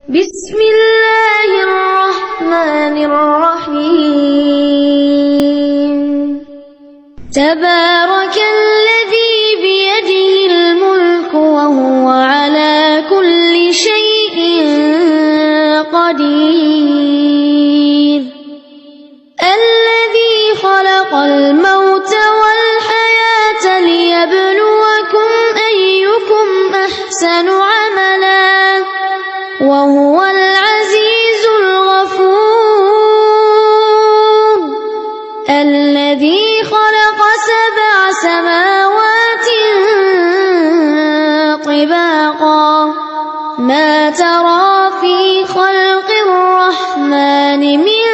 بسم الله الرحمن الرحيم تبارك الذي بيده الملك وهو على كل شيء قدير الذي خلق الموت والحياة ليبلوكم أيكم أحسن عملا وهو العزيز الغفور الذي خلق 7 سماوات طباقا ما ترى في خلق الرحمن من